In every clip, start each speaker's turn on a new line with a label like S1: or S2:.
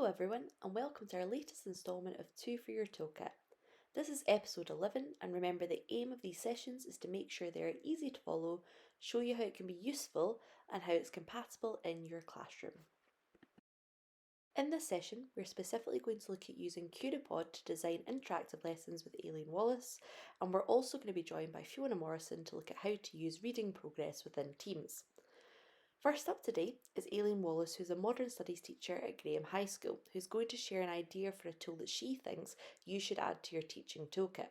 S1: everyone, and welcome to our latest instalment of 2 for Your Toolkit. This is episode 11, and remember the aim of these sessions is to make sure they are easy to follow, show you how it can be useful, and how it's compatible in your classroom. In this session, we're specifically going to look at using Curipod to design interactive lessons with Aileen Wallace, and we're also going to be joined by Fiona Morrison to look at how to use reading progress within Teams. First up today is Aileen Wallace, who's a modern studies teacher at Graeme High School, who's going to share an idea for a tool that she thinks you should add to your teaching toolkit.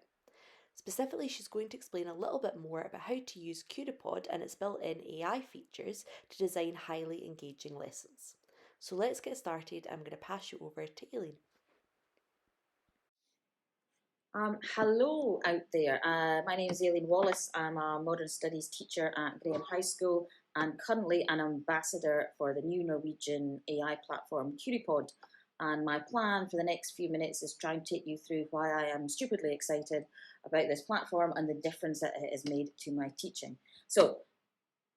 S1: Specifically, she's going to explain a little bit more about how to use Curipod and its built-in AI features to design highly engaging lessons. So let's get started. I'm going to pass you over to Aileen.
S2: Hello out there. My name is Aileen Wallace. I'm a modern studies teacher at Graeme High School and currently an ambassador for the new Norwegian AI platform Curipod. And my plan for the next few minutes is try and take you through why I am stupidly excited about this platform and the difference that it has made to my teaching. So,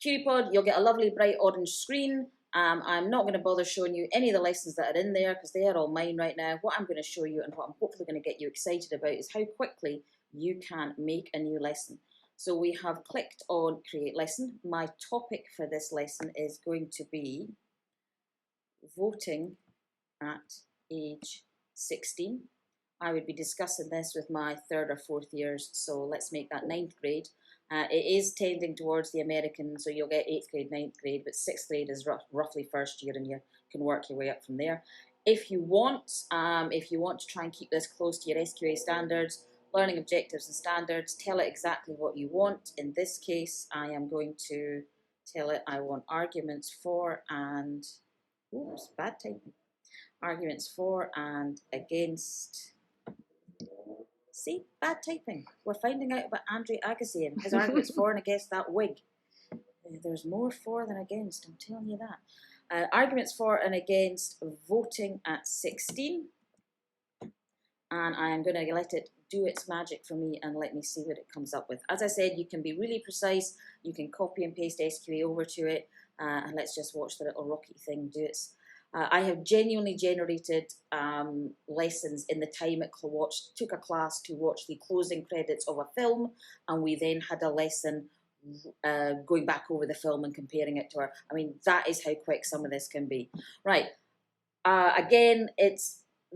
S2: Curipod, you'll get a lovely bright orange screen. I'm not going to bother showing you any of the lessons that are in there because they are all mine right now. What I'm going to show you and what I'm hopefully going to get you excited about is how quickly you can make a new lesson. So we have clicked on Create Lesson. My topic for this lesson is going to be voting at age 16. I would be discussing this with my 3rd or 4th years, so let's make that 9th grade. It is tending towards the American, so you'll get 8th grade, 9th grade, but 6th grade is roughly first year, and you can work your way up from there. If you want to try and keep this close to your SQA standards, learning objectives and standards, tell it exactly what you want. In this case, I am going to tell it I want arguments for and, oops, bad typing. Arguments for and against. See, bad typing. We're finding out about Andre Agassi and his arguments for and against that wig. There's more for than against, I'm telling you that. Arguments for and against voting at 16. And I am going to let it do its magic for me and let me see what it comes up with. As I said, you can be really precise. You can copy and paste SQA over to it. And let's just watch the little rocket thing do its. I have genuinely generated lessons in the time it took a class to watch the closing credits of a film, and we then had a lesson going back over the film and comparing it to her. I mean, that is how quick some of this can be. Right. Again,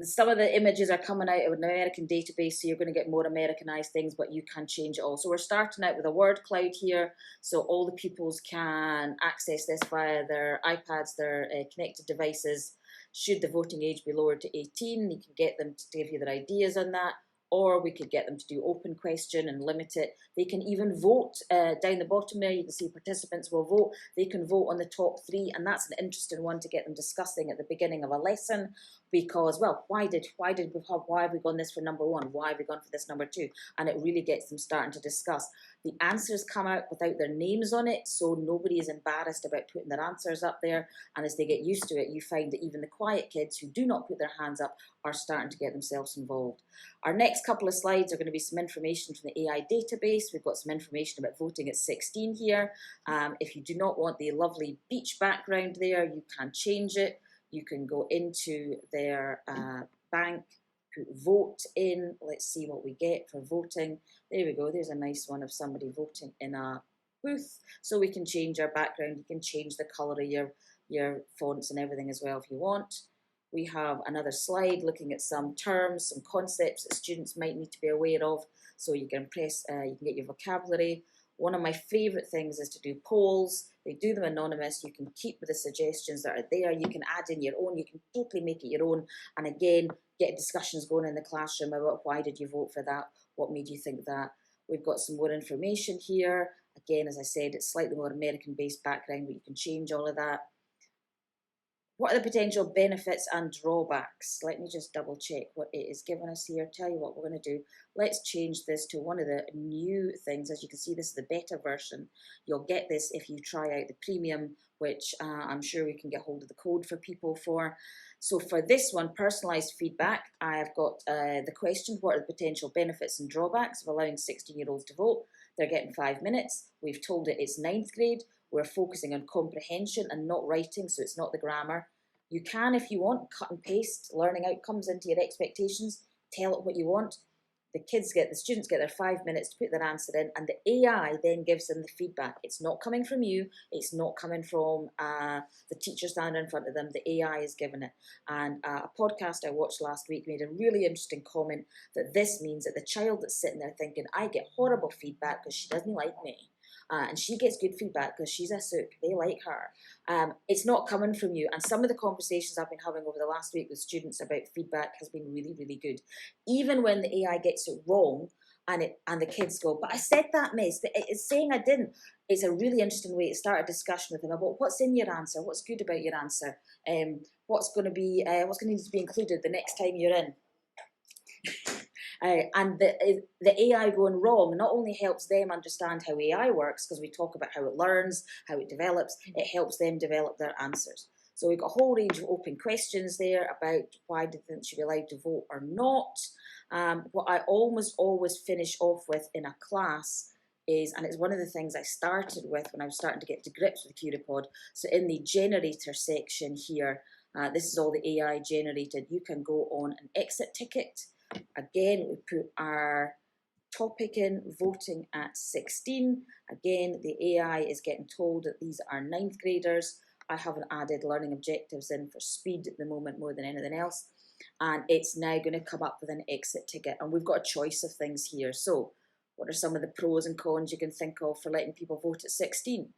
S2: some of the images are coming out of an American database, so you're going to get more Americanized things, but you can change it all. So we're starting out with a word cloud here, so all the pupils can access this via their iPads, their connected devices. Should the voting age be lowered to 18, you can get them to give you their ideas on that, or we could get them to do open question and limit it. They can even vote. Down the bottom there, you can see participants will vote. They can vote on the top 3, and that's an interesting one to get them discussing at the beginning of a lesson because, well, why have we gone this for number 1? Why have we gone for this number 2? And it really gets them starting to discuss. The answers come out without their names on it, so nobody is embarrassed about putting their answers up there. And as they get used to it, you find that even the quiet kids who do not put their hands up are starting to get themselves involved. Our next couple of slides are going to be some information from the AI database. We've got some information about voting at 16 here. If you do not want the lovely beach background there, you can change it. You can go into their bank, put vote in. Let's see what we get for voting. There we go. There's a nice one of somebody voting in a booth. So we can change our background. You can change the colour of your fonts and everything as well if you want. We have another slide looking at some terms, some concepts that students might need to be aware of. So you can you can get your vocabulary. One of my favourite things is to do polls. They do them anonymous. You can keep the suggestions that are there. You can add in your own. You can totally make it your own. And again, get discussions going in the classroom about why did you vote for that? What made you think that? We've got some more information here. Again, as I said, it's slightly more American-based background, but you can change all of that. What are the potential benefits and drawbacks? Let me just double check what it is giving us here. Tell you what we're going to do. Let's change this to one of the new things. As you can see, this is the beta version. You'll get this if you try out the premium, which I'm sure we can get hold of the code for people for. So for this one, personalised feedback, I have got the question, what are the potential benefits and drawbacks of allowing 16-year-olds to vote? They're getting 5 minutes. We've told it it's 9th grade. We're focusing on comprehension and not writing, so it's not the grammar. You can, if you want, cut and paste learning outcomes into your expectations, tell it what you want. The students get their 5 minutes to put their answer in, and the AI then gives them the feedback. It's not coming from you, it's not coming from the teacher standing in front of them, the AI is giving it. And a podcast I watched last week made a really interesting comment that this means that the child that's sitting there thinking, I get horrible feedback because she doesn't like me. And she gets good feedback because she's a sook, they like her. It's not coming from you. And some of the conversations I've been having over the last week with students about feedback has been really, really good. Even when the AI gets it wrong, and the kids go, but I said that, miss, but it's saying I didn't. It's a really interesting way to start a discussion with them about what's in your answer, what's good about your answer, what's going to need to be included the next time you're in. And the AI going wrong not only helps them understand how AI works, because we talk about how it learns, how it develops, it helps them develop their answers. So we've got a whole range of open questions there about why do they should be allowed to vote or not. What I almost always finish off with in a class is, and it's one of the things I started with when I was starting to get to grips with Curipod, so in the generator section here, this is all the AI generated. You can go on an exit ticket. Again, we put our topic in, voting at 16. Again, the AI is getting told that these are 9th graders. I haven't added learning objectives in for speed at the moment more than anything else. And it's now going to come up with an exit ticket. And we've got a choice of things here. So what are some of the pros and cons you can think of for letting people vote at 16?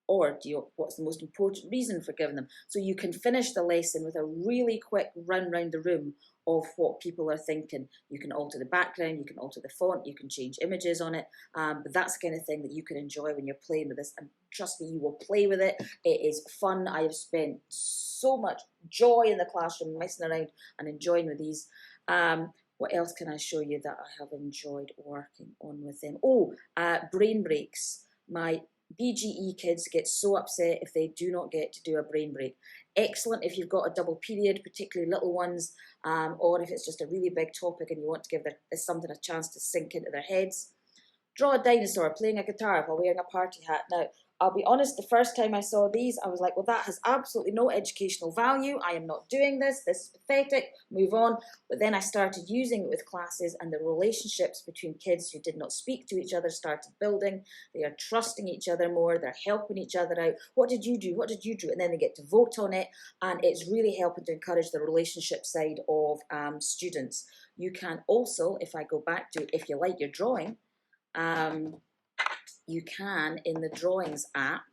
S2: Or what's the most important reason for giving them? So you can finish the lesson with a really quick run round the room of what people are thinking. You can alter the background, you can alter the font, you can change images on it, but that's the kind of thing that you can enjoy when you're playing with this, and trust me, you will play with it. It is fun. I have spent so much joy in the classroom messing around and enjoying with these. What else can I show you that I have enjoyed working on with them? Brain breaks. My BGE kids get so upset if they do not get to do a brain break. Excellent if you've got a double period, particularly little ones, or if it's just a really big topic and you want to give something a chance to sink into their heads. Draw a dinosaur playing a guitar while wearing a party hat. Now, I'll be honest, the first time I saw these, I was like, well, that has absolutely no educational value. I am not doing this. This is pathetic. Move on. But then I started using it with classes, and the relationships between kids who did not speak to each other started building. They are trusting each other more. They're helping each other out. What did you do? What did you do? And then they get to vote on it. And it's really helping to encourage the relationship side of students. You can also, if I go back to, if you like your drawing, you can, in the drawings app,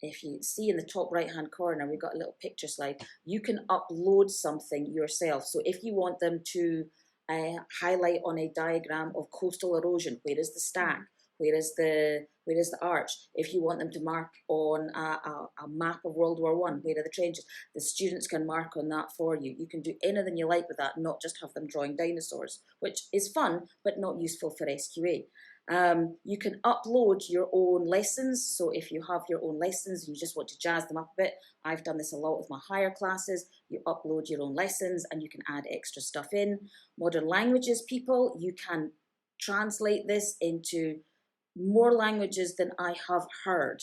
S2: if you see in the top right hand corner, we've got a little picture slide, you can upload something yourself. So if you want them to highlight on a diagram of coastal erosion, where is the stack, where is the arch, if you want them to mark on a map of World War I, where are the trenches, the students can mark on that for you. You can do anything you like with that, not just have them drawing dinosaurs, which is fun but not useful for SQA. You can upload your own lessons. So if you have your own lessons and you just want to jazz them up a bit, I've done this a lot with my higher classes. You upload your own lessons and you can add extra stuff in. Modern languages people, you can translate this into more languages than I have heard.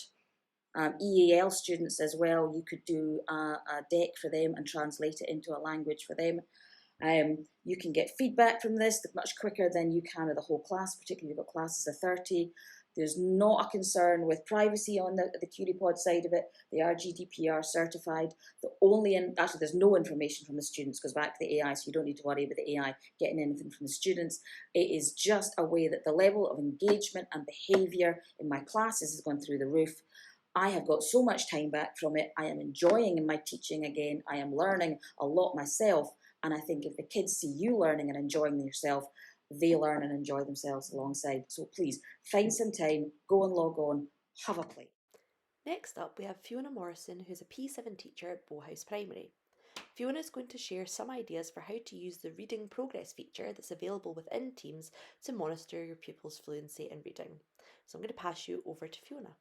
S2: EAL students as well, you could do a deck for them and translate it into a language for them. You can get feedback from this much quicker than you can with the whole class, particularly if you've got classes of 30. There's not a concern with privacy on the Curipod side of it. They are GDPR certified. Actually, there's no information from the students, goes back to the AI, so you don't need to worry about the AI getting anything from the students. It is just a way that the level of engagement and behaviour in my classes has gone through the roof. I have got so much time back from it. I am enjoying my teaching again. I am learning a lot myself. And I think if the kids see you learning and enjoying yourself, they learn and enjoy themselves alongside. So please, find some time, go and log on, have a play.
S1: Next up, we have Fiona Morrison, who's a P7 teacher at Bowhouse Primary. Fiona is going to share some ideas for how to use the reading progress feature that's available within Teams to monitor your pupils' fluency in reading. So I'm going to pass you over to Fiona.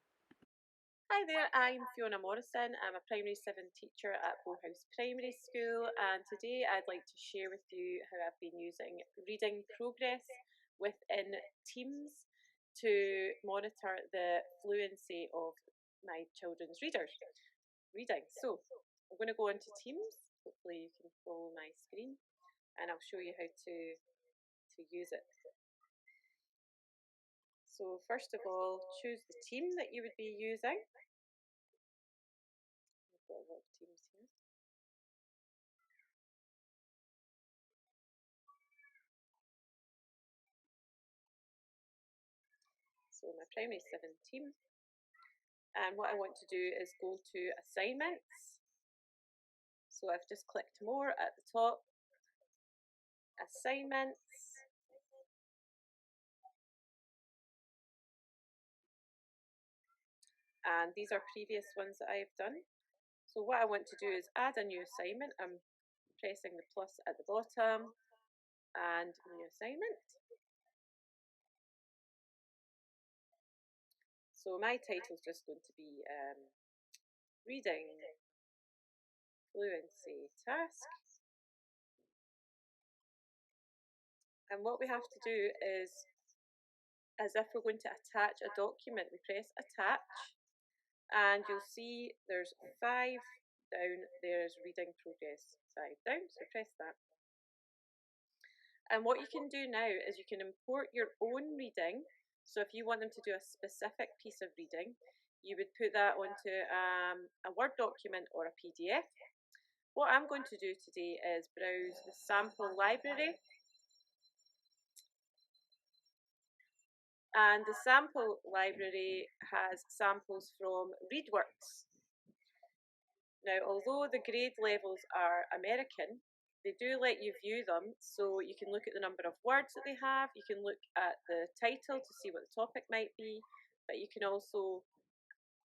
S3: Hi there, I'm Fiona Morrison. I'm a Primary 7 teacher at Bowhouse Primary School, and today I'd like to share with you how I've been using reading progress within Teams to monitor the fluency of my children's readers. reading. So I'm going to go into Teams. Hopefully you can follow my screen, and I'll show you how to use it. So first of all, choose the team that you would be using. I've got a lot of teams here. So my primary 7 team. And what I want to do is go to assignments. So I've just clicked more at the top, assignments. And these are previous ones that I've done. So what I want to do is add a new assignment. I'm pressing the plus at the bottom and new assignment. So my title is just going to be reading fluency task. And what we have to do is, as if we're going to attach a document, we press attach, and you'll see there's 5 down, there's reading progress 5 down, so press that. And what you can do now is you can import your own reading. So if you want them to do a specific piece of reading, you would put that onto a Word document or a PDF. What I'm going to do today is browse the sample library. And the sample library has samples from ReadWorks. Now, although the grade levels are American, they do let you view them, so you can look at the number of words that they have, you can look at the title to see what the topic might be, but you can also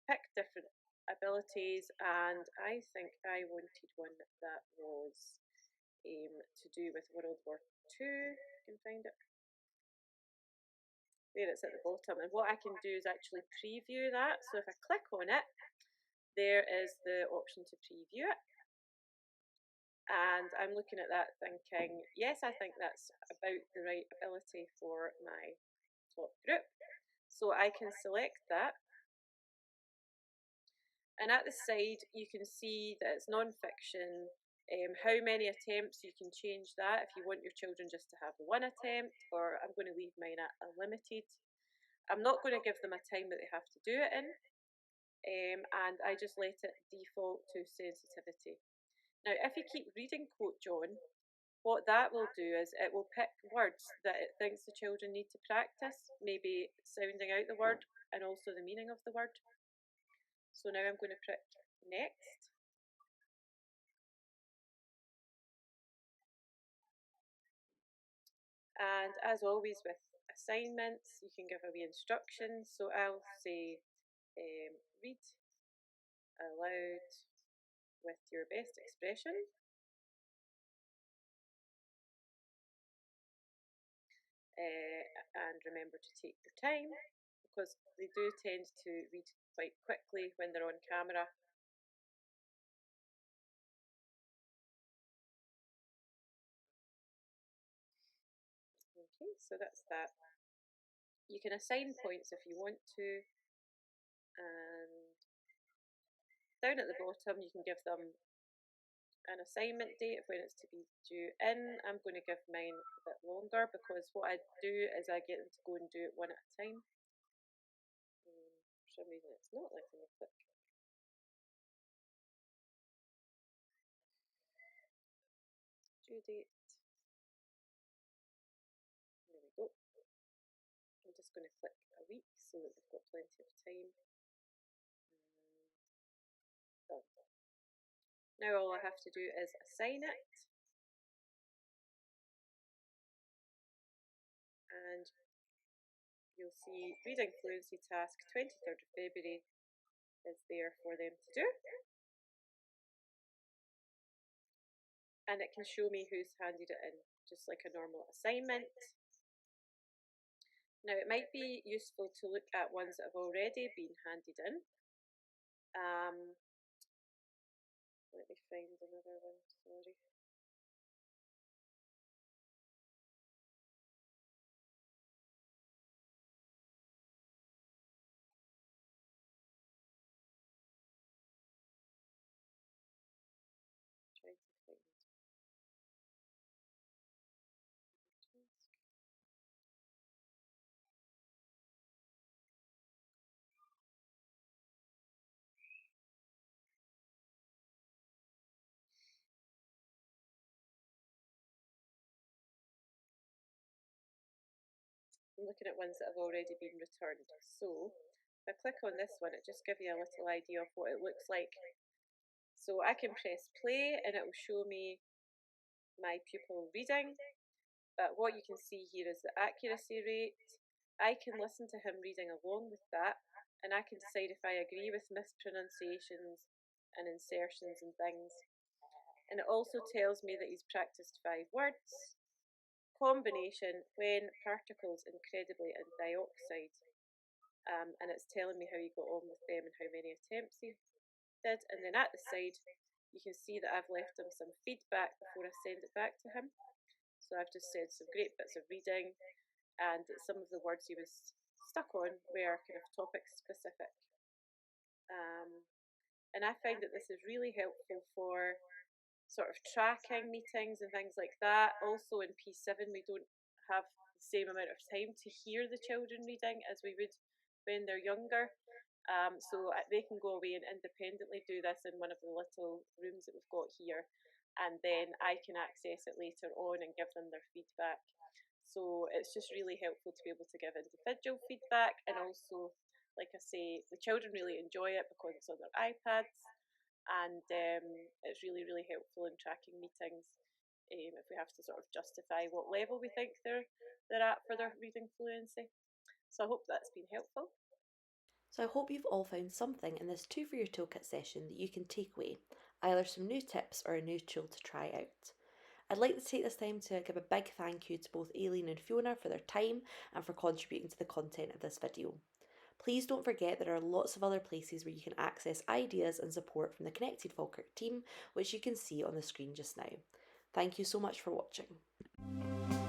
S3: pick different abilities, and I think I wanted one that was to do with World War II. You can find it. There, it's at the bottom, and what I can do is actually preview that. So if I click on it, there is the option to preview it. And I'm looking at that thinking, yes, I think that's about the right ability for my top group. So I can select that. And at the side, you can see that it's non-fiction, how many attempts, you can change that if you want your children just to have the 1 attempt, or I'm going to leave mine at unlimited. I'm not going to give them a time that they have to do it in, and I just let it default to sensitivity. Now, if you keep reading Coach on, what that will do is it will pick words that it thinks the children need to practice, maybe sounding out the word and also the meaning of the word. So now I'm going to click next. And as always with assignments, you can give away instructions. So I'll say read aloud with your best expression. And remember to take your time, because they do tend to read quite quickly when they're on camera. Okay, so that's that. You can assign points if you want to, and down at the bottom you can give them an assignment date of when it's to be due in. I'm going to give mine a bit longer, because what I do is I get them to go and do it 1 at a time. For some reason it's not letting me click. Due date. There we go. I'm just going to click a week so that they've got plenty of time. And done. Now all I have to do is assign it. And you'll see reading fluency task 23rd of February is there for them to do. And it can show me who's handed it in, just like a normal assignment. Now it might be useful to look at ones that have already been handed in. Let me find another one, sorry. I'm looking at ones that have already been returned. So if I click on this one, it just gives you a little idea of what it looks like. So I can press play and it will show me my pupil reading. But what you can see here is the accuracy rate. I can listen to him reading along with that, and I can decide if I agree with mispronunciations and insertions and things. And it also tells me that he's practiced 5 words. Combination, when, particles, incredibly, and dioxide. And it's telling me how he got on with them and how many attempts he did. And then at the side, you can see that I've left him some feedback before I send it back to him. So I've just said some great bits of reading, and some of the words he was stuck on were kind of topic specific. And I find that this is really helpful for sort of tracking meetings and things like that. Also in P7 we don't have the same amount of time to hear the children reading as we would when they're younger. So they can go away and independently do this in one of the little rooms that we've got here, and then I can access it later on and give them their feedback. So it's just really helpful to be able to give individual feedback, and also, like I say, the children really enjoy it because it's on their iPads, and it's really, really helpful in tracking meetings if we have to sort of justify what level we think they're at for their reading fluency. So I hope that's been helpful.
S1: So I hope you've all found something in this 2 for Your Toolkit session that you can take away, either some new tips or a new tool to try out. I'd like to take this time to give a big thank you to both Aileen and Fiona for their time and for contributing to the content of this video. Please don't forget there are lots of other places where you can access ideas and support from the Connected Falkirk team, which you can see on the screen just now. Thank you so much for watching.